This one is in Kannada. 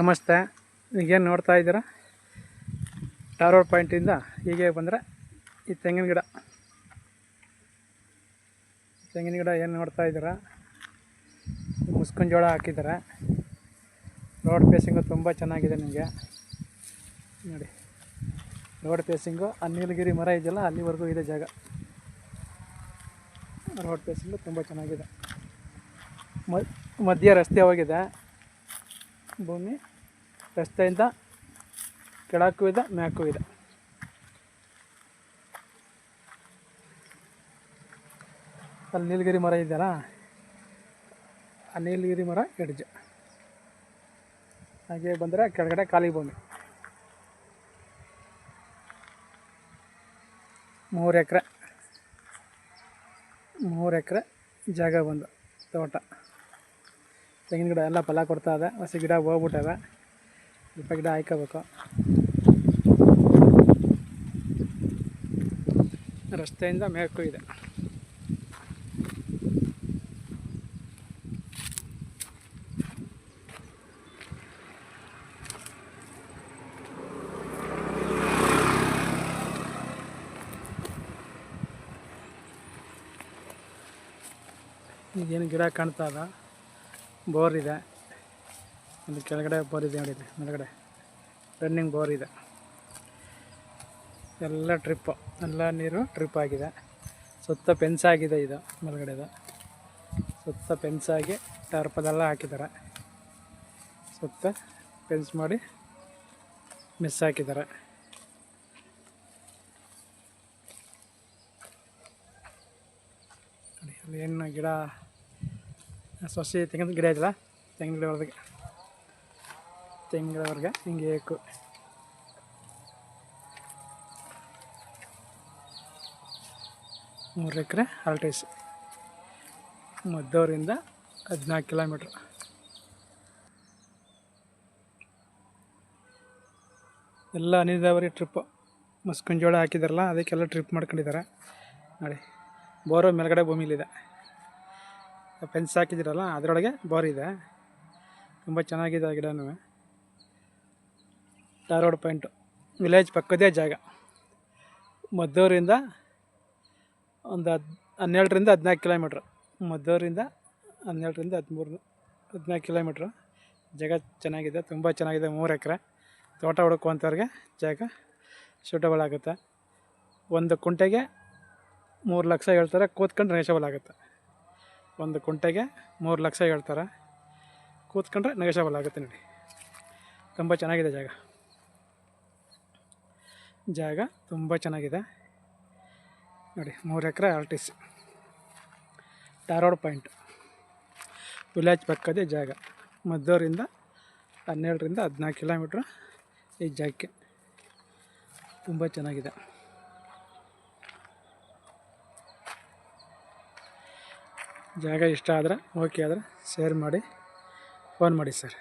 ನಮಸ್ತೆ. ಈಗೇನು ನೋಡ್ತಾ ಇದ್ದೀರಾ, ಟಾರ್ ರೋಡ್ ಪಾಯಿಂಟಿಂದ ಹೀಗೆ ಬಂದರೆ ಈ ತೆಂಗಿನ ಗಿಡ ಏನು ನೋಡ್ತಾ ಇದ್ದೀರಾ, ಮುಸ್ಕಿನ ಜೋಳ ಹಾಕಿದ್ದಾರೆ. ರೋಡ್ ಫೇಸಿಂಗು ತುಂಬ ಚೆನ್ನಾಗಿದೆ. ನಿಮಗೆ ನೋಡಿ, ರೋಡ್ ಫೇಸಿಂಗು ಆ ನೀಲಗಿರಿ ಮರ ಇದೆಯಲ್ಲ ಅಲ್ಲಿವರೆಗೂ ಇದೆ ಜಾಗ. ರೋಡ್ ಫೇಸಿಂಗು ತುಂಬ ಚೆನ್ನಾಗಿದೆ. ಮಧ್ಯ ರಸ್ತೆ ಹೋಗಿದೆ. ಭೂಮಿ ರಸ್ತೆಯಿಂದ ಕೆಳಕ್ಕೂ ಇದೆ, ಮ್ಯಾಕ್ಕೂ ಇದೆ. ಅಲ್ಲಿ ನೀಲಗಿರಿ ಮರ ಇದೆಯಲ್ಲ, ಆ ನೀಲಗಿರಿ ಮರ ಎಡ್ಜ್. ಹಾಗೆ ಬಂದರೆ ಕೆಳಗಡೆ ಖಾಲಿ ಭೂಮಿ. 3 ಎಕರೆ ಜಾಗ ಬಂದು ತೋಟ. ತೆಂಗಿನ ಗಿಡ ಎಲ್ಲ ಫಲ ಕೊಡ್ತಾ ಇದೆ. ಹಸಿ ಗಿಡ ಹೋಗ್ಬಿಟ್ಟವೆ, ಸ್ವಲ್ಪ ಗಿಡ ಹಾಯ್ಕೋಬೇಕು. ರಸ್ತೆಯಿಂದ ಮೇಕ್ಕೂ ಇದೆ. ಈಗೇನು ಗಿಡ ಕಾಣ್ತಾ ಇದೆ, ಬೋರ್ ಇದೆ. ಒಂದು ಕೆಳಗಡೆ ಬೋರ್ ಇದೆ ನೋಡಿ, ಮೇಲ್ಗಡೆ ರನ್ನಿಂಗ್ ಬೋರ್ ಇದೆ. ಎಲ್ಲ ಟ್ರಿಪ್ಪು, ಎಲ್ಲ ನೀರು ಟ್ರಿಪ್ ಆಗಿದೆ. ಸುತ್ತ ಫೆನ್ಸ್ ಆಗಿದೆ. ಇದು ಮೇಲ್ಗಡೆದು ಸುತ್ತ ಫೆನ್ಸ್ ಆಗಿ ಟಾರ್ಪಲೆಲ್ಲ ಹಾಕಿದ್ದಾರೆ. ಸುತ್ತ ಫೆನ್ಸ್ ಮಾಡಿ ಮಿಸ್ ಹಾಕಿದ್ದಾರೆ. ಅಲ್ಲಿ ಏನು ಗಿಡ, ಸೊಸೆ ತೆಂಗಿನ ಗಿಡ ಇದೆಯಲ್ಲ, ತೆಂಗಿನ ಗಿಡವರೆಗೆ ಹಿಂಗೆ ಏಕು. ಮೂರು ಎಕರೆ ಆಲ್ಟೈಸ್. ಮದ್ದೂರಿಂದ 14 ಕಿಲೋಮೀಟ್ರ್. ಎಲ್ಲ ನೀರಾವರಿ ಟ್ರಿಪ್ಪು. ಮುಸ್ಕಿನ ಜೋಳ ಹಾಕಿದಾರಲ್ಲ, ಅದಕ್ಕೆಲ್ಲ ಟ್ರಿಪ್ ಮಾಡ್ಕೊಂಡಿದ್ದಾರೆ ನೋಡಿ. ಬೋರು ಮೇಲ್ಗಡೆ ಭೂಮಿಲಿದೆ. ಫೆನ್ಸ್ ಹಾಕಿದ್ದೀರಲ್ಲ ಅದರೊಳಗೆ ಬೋರ್ ಇದೆ. ತುಂಬ ಚೆನ್ನಾಗಿದೆ ಆ ಗಿಡನೂ. ಟಾರ್ ರೋಡ್ ಪಾಯಿಂಟು, ವಿಲೇಜ್ ಪಕ್ಕದೇ ಜಾಗ. ಮದ್ದೂರಿಂದ ಒಂದು 12ರಿಂದ 14 ಕಿಲೋಮೀಟ್ರ್. ಮದ್ದೂರಿಂದ 12ರಿಂದ 14 ಕಿಲೋಮೀಟ್ರು. ಜಾಗ ಚೆನ್ನಾಗಿದೆ, ತುಂಬ ಚೆನ್ನಾಗಿದೆ. 3 ಎಕರೆ ತೋಟ ಹುಡುಕುವಂಥವ್ರಿಗೆ ಜಾಗ ಸೂಟಬಲ್ ಆಗುತ್ತೆ. ಒಂದು ಕುಂಟೆಗೆ 3 ಲಕ್ಷ ಹೇಳ್ತಾರೆ, ಕೂತ್ಕೊಂಡ್ರೆ ನೆಗೋಷಿಯಬಲ್ ಆಗುತ್ತೆ. ಒಂದು ಕುಂಟೆಗೆ 3 ಲಕ್ಷ ಹೇಳ್ತಾರೆ, ಕೂತ್ಕೊಂಡ್ರೆ ನೆಗೋಷಿಯಬಲ್ ಆಗುತ್ತೆ ನೋಡಿ. ತುಂಬ ಚೆನ್ನಾಗಿದೆ ಜಾಗ ತುಂಬ ಚೆನ್ನಾಗಿದೆ ನೋಡಿ. 3 ಎಕರೆ ಆಲ್ಟಿಸ್, ಟಾರ್ ರೋಡ್ ಪಾಯಿಂಟ್, ವಿಲೇಜ್ ಪಕ್ಕದೇ ಜಾಗ. ಮದ್ದೂರಿಂದ 12ರಿಂದ 14 ಕಿಲೋಮೀಟ್ರ್ ಈ ಜಾಗಕ್ಕೆ. ತುಂಬ ಚೆನ್ನಾಗಿದೆ. ಜಾಗ ಇಷ್ಟ ಆದರೆ ಓಕೆ ಆದರೆ ಶೇರ್ ಮಾಡಿ, ಫೋನ್ ಮಾಡಿ ಸರ್.